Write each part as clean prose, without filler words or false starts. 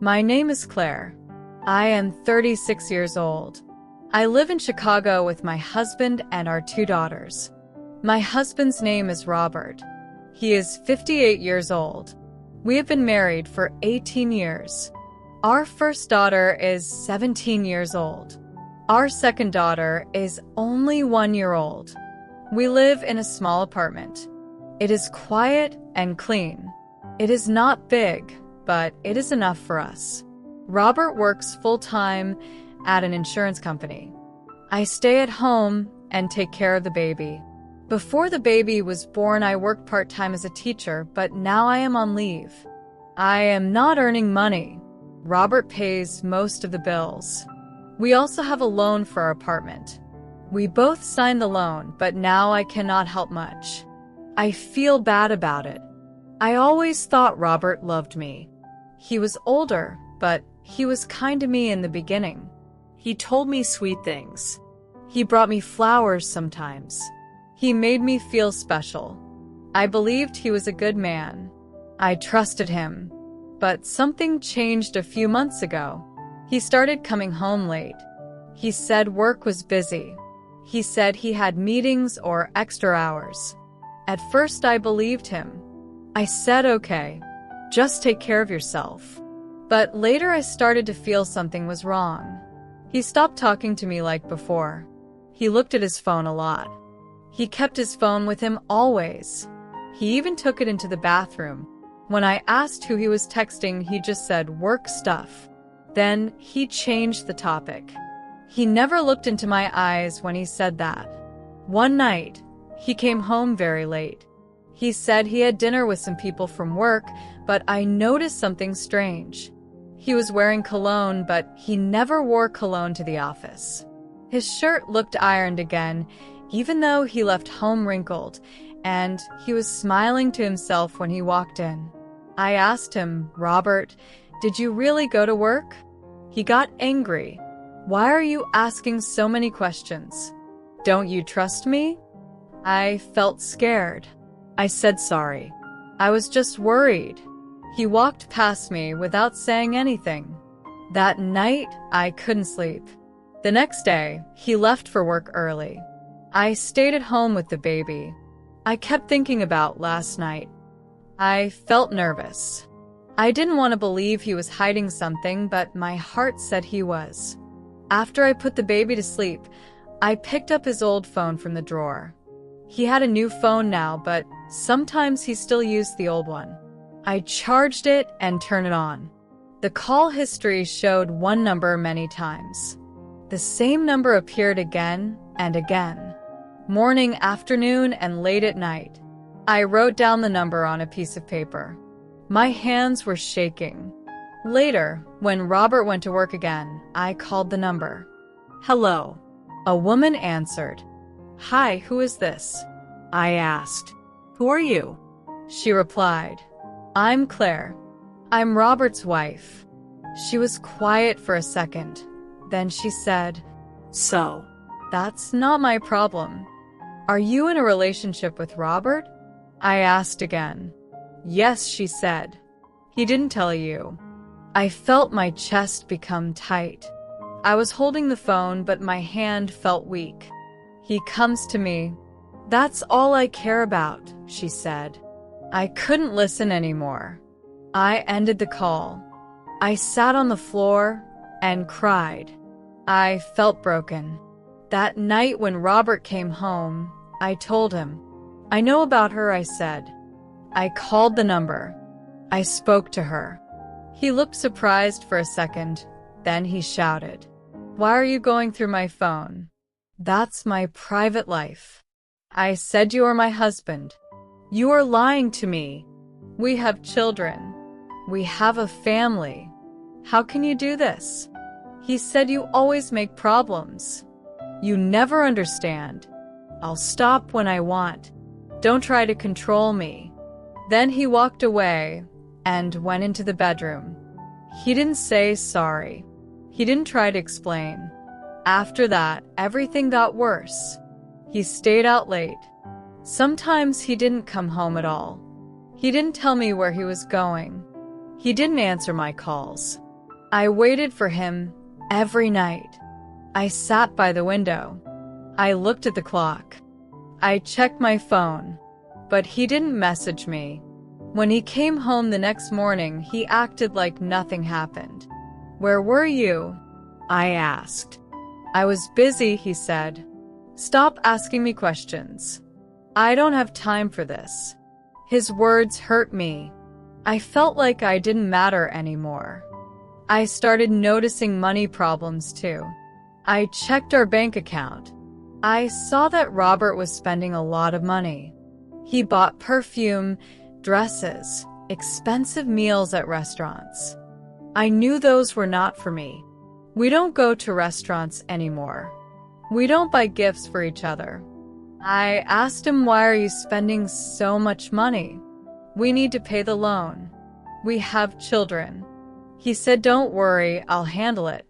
My name is Claire. I am 36 years old. I live in Chicago with my husband and our 2 daughters. My husband's name is Robert. He is 58 years old. We have been married for 18 years. Our first daughter is 17 years old. Our second daughter is only 1 year old. We live in a small apartment. It is quiet and clean. It is not big, but it is enough for us. Robert works full-time at an insurance company. I stay at home and take care of the baby. Before the baby was born, I worked part-time as a teacher, but now I am on leave. I am not earning money. Robert pays most of the bills. We also have a loan for our apartment. We both signed the loan, but now I cannot help much. I feel bad about it. I always thought Robert loved me. He was older, but he was kind to me in the beginning. He told me sweet things. He brought me flowers sometimes. He made me feel special. I believed he was a good man. I trusted him. But something changed a few months ago. He started coming home late. He said work was busy. He said he had meetings or extra hours. At first I believed him. I said, okay, just take care of yourself. But later I started to feel something was wrong. He stopped talking to me like before. He looked at his phone a lot. He kept his phone with him always. He even took it into the bathroom. When I asked who he was texting, he just said work stuff. Then he changed the topic. He never looked into my eyes when he said that. One night, he came home very late. He said he had dinner with some people from work, but I noticed something strange. He was wearing cologne, but he never wore cologne to the office. His shirt looked ironed again, even though he left home wrinkled, and he was smiling to himself when he walked in. I asked him, Robert, did you really go to work? He got angry. Why are you asking so many questions? Don't you trust me? I felt scared. I said sorry. I was just worried. He walked past me without saying anything. That night, I couldn't sleep. The next day, he left for work early. I stayed at home with the baby. I kept thinking about last night. I felt nervous. I didn't want to believe he was hiding something, but my heart said he was. After I put the baby to sleep, I picked up his old phone from the drawer. He had a new phone now, but sometimes he still used the old one. I charged it and turned it on. The call history showed one number many times. The same number appeared again and again. Morning, afternoon, and late at night. I wrote down the number on a piece of paper. My hands were shaking. Later, when Robert went to work again, I called the number. Hello. A woman answered. Hi, who is this? I asked. Who are you? She replied. I'm Claire. I'm Robert's wife. She was quiet for a second. Then she said, So, that's not my problem. Are you in a relationship with Robert? I asked again. Yes, she said. He didn't tell you. I felt my chest become tight. I was holding the phone, but my hand felt weak. He comes to me. That's all I care about, she said. I couldn't listen anymore. I ended the call. I sat on the floor and cried. I felt broken. That night when Robert came home, I told him. I know about her, I said. I called the number. I spoke to her. He looked surprised for a second, then he shouted, Why are you going through my phone? That's my private life. I said you are my husband. You are lying to me. We have children. We have a family. How can you do this? He said you always make problems. You never understand. I'll stop when I want. Don't try to control me. Then he walked away and went into the bedroom. He didn't say sorry. He didn't try to explain. After that, everything got worse. He stayed out late. Sometimes he didn't come home at all. He didn't tell me where he was going. He didn't answer my calls. I waited for him every night. I sat by the window. I looked at the clock. I checked my phone, but he didn't message me. When he came home the next morning, he acted like nothing happened. "Where were you?" I asked. "I was busy," he said. "Stop asking me questions. I don't have time for this." His words hurt me. I felt like I didn't matter anymore. I started noticing money problems too. I checked our bank account. I saw that Robert was spending a lot of money. He bought perfume, dresses, expensive meals at restaurants. I knew those were not for me. We don't go to restaurants anymore. We don't buy gifts for each other. I asked him, "Why are you spending so much money?" "We need to pay the loan. We have children." He said, "Don't worry, I'll handle it."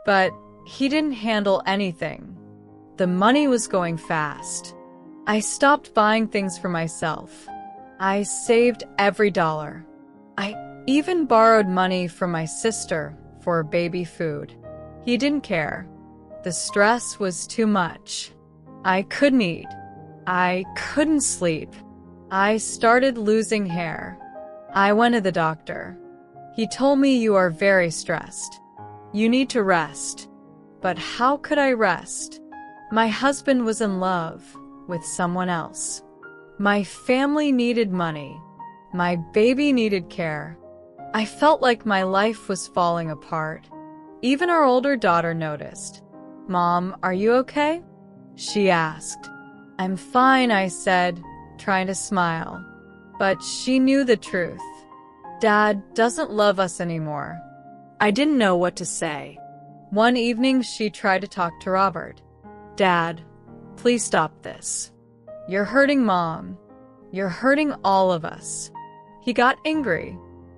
But he didn't handle anything. The money was going fast. I stopped buying things for myself. I saved every dollar. I even borrowed money from my sister for baby food. He didn't care. The stress was too much. I couldn't eat. I couldn't sleep. I started losing hair. I went to the doctor. He told me, "You are very stressed. You need to rest." But how could I rest? My husband was in love with someone else. My family needed money. My baby needed care. I felt like my life was falling apart. Even our older daughter noticed. "Mom, are you okay?" she asked. "I'm fine," I said, trying to smile. But she knew the truth. Dad doesn't love us anymore. I didn't know what to say. One evening, she tried to talk to Robert. "Dad, please stop this. You're hurting Mom. You're hurting all of us." He got angry.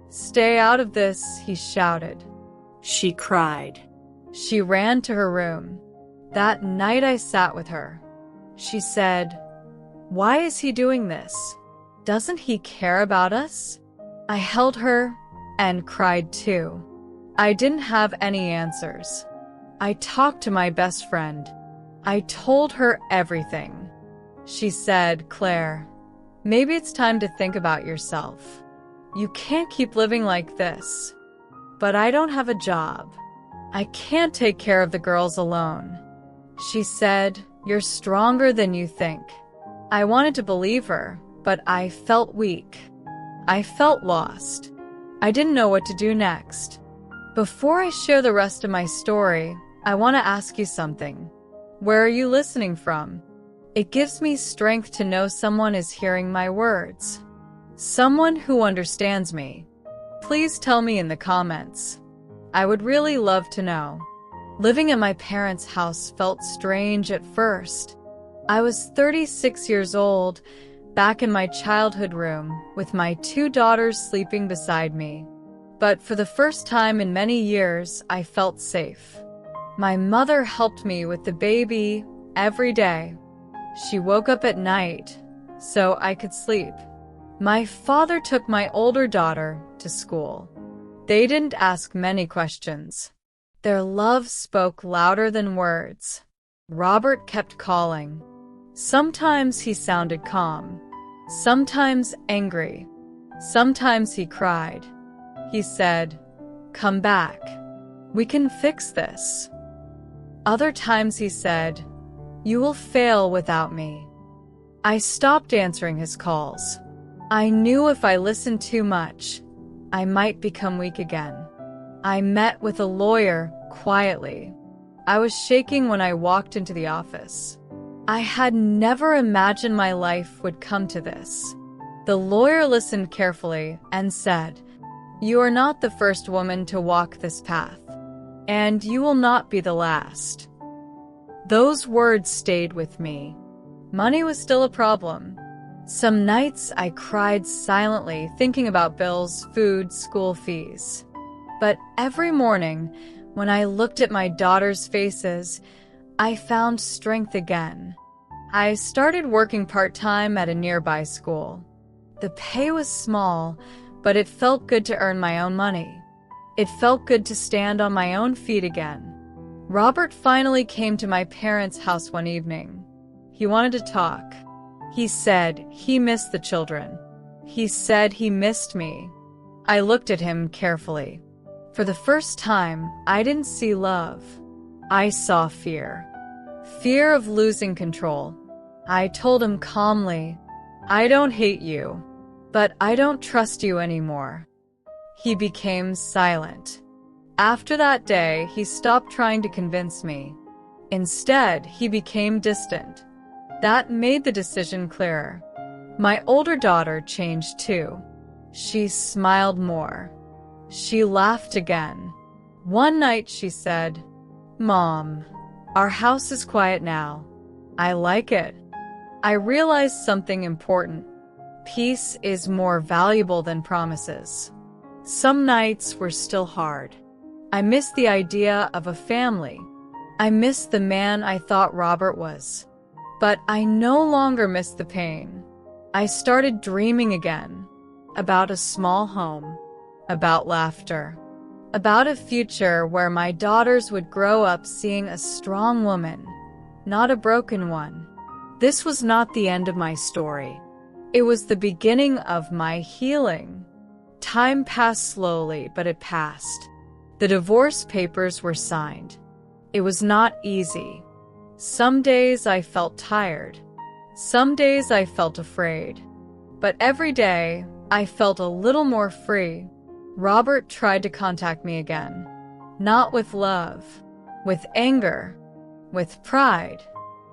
"Stay out of this," he shouted. She cried. She ran to her room. That night I sat with her. She said, "Why is he doing this? Doesn't he care about us?" I held her and cried too. I didn't have any answers. I talked to my best friend. I told her everything. She said, "Claire, maybe it's time to think about yourself. You can't keep living like this." But I don't have a job. I can't take care of the girls alone. She said, "You're stronger than you think." I wanted to believe her, but I felt weak. I felt lost. I didn't know what to do next. Before I share the rest of my story, I want to ask you something. Where are you listening from? It gives me strength to know someone is hearing my words. Someone who understands me. Please tell me in the comments. I would really love to know. Living at my parents' house felt strange at first. I was 36 years old, back in my childhood room, with my 2 daughters sleeping beside me. But for the first time in many years, I felt safe. My mother helped me with the baby every day. She woke up at night so I could sleep. My father took my older daughter to school. They didn't ask many questions. Their love spoke louder than words. Robert kept calling. Sometimes he sounded calm, sometimes angry, sometimes he cried. He said, "Come back. We can fix this." Other times he said, "You will fail without me." I stopped answering his calls. I knew if I listened too much, I might become weak again. I met with a lawyer quietly. I was shaking when I walked into the office. I had never imagined my life would come to this. The lawyer listened carefully and said, "You are not the first woman to walk this path, and you will not be the last." Those words stayed with me. Money was still a problem. Some nights I cried silently, thinking about bills, food, school fees. But every morning, when I looked at my daughters' faces, I found strength again. I started working part-time at a nearby school. The pay was small, but it felt good to earn my own money. It felt good to stand on my own feet again. Robert finally came to my parents' house one evening. He wanted to talk. He said he missed the children. He said he missed me. I looked at him carefully. For the first time, I didn't see love. I saw fear. Fear of losing control. I told him calmly, "I don't hate you, but I don't trust you anymore." He became silent. After that day, he stopped trying to convince me. Instead, he became distant. That made the decision clearer. My older daughter changed too. She smiled more. She laughed again. One night she said, "Mom, our house is quiet now. I like it." I realized something important. Peace is more valuable than promises. Some nights were still hard. I missed the idea of a family. I missed the man I thought Robert was. But I no longer missed the pain. I started dreaming again. About a small home. About laughter. About a future where my daughters would grow up seeing a strong woman, not a broken one. This was not the end of my story. It was the beginning of my healing. Time passed slowly, but it passed. The divorce papers were signed. It was not easy. Some days I felt tired. Some days I felt afraid. But every day, I felt a little more free. Robert tried to contact me again. Not with love, with anger, with pride.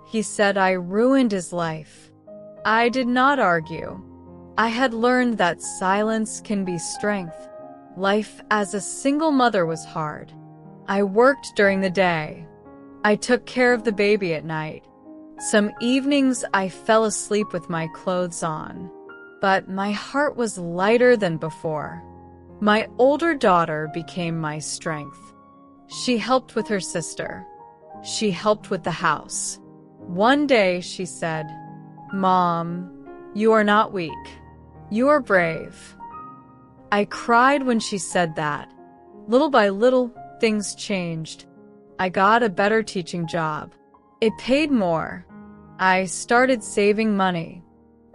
He said I ruined his life. I did not argue. I had learned that silence can be strength. Life as a single mother was hard. I worked during the day. I took care of the baby at night. Some evenings I fell asleep with my clothes on. But my heart was lighter than before. My older daughter became my strength. She helped with her sister. She helped with the house. One day she said, "Mom, you are not weak. You are brave." I cried when she said that. Little by little, things changed. I got a better teaching job. It paid more. I started saving money.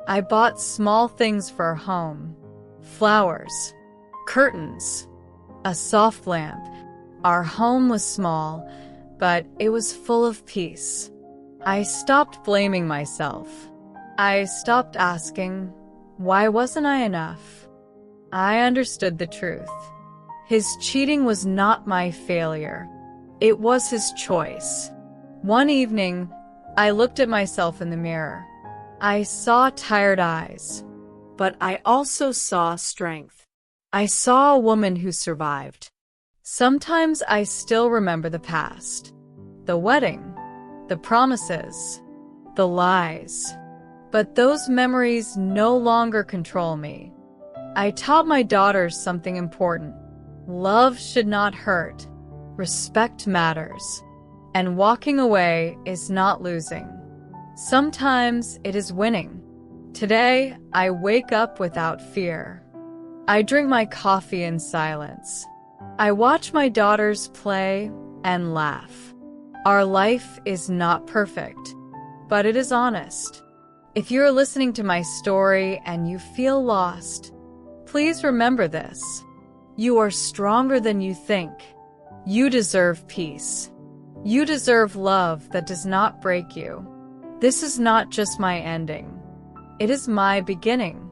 I bought small things for our home. Flowers, curtains, a soft lamp. Our home was small, but it was full of peace. I stopped blaming myself. I stopped asking, why wasn't I enough? I understood the truth. His cheating was not my failure. It was his choice. One evening, I looked at myself in the mirror. I saw tired eyes, but I also saw strength. I saw a woman who survived. Sometimes I still remember the past. The wedding, the promises, the lies. But those memories no longer control me. I taught my daughters something important. Love should not hurt. Respect matters. And walking away is not losing. Sometimes it is winning. Today, I wake up without fear. I drink my coffee in silence. I watch my daughters play and laugh. Our life is not perfect, but it is honest. If you're listening to my story and you feel lost, please remember this. You are stronger than you think. You deserve peace. You deserve love that does not break you. This is not just my ending. It is my beginning.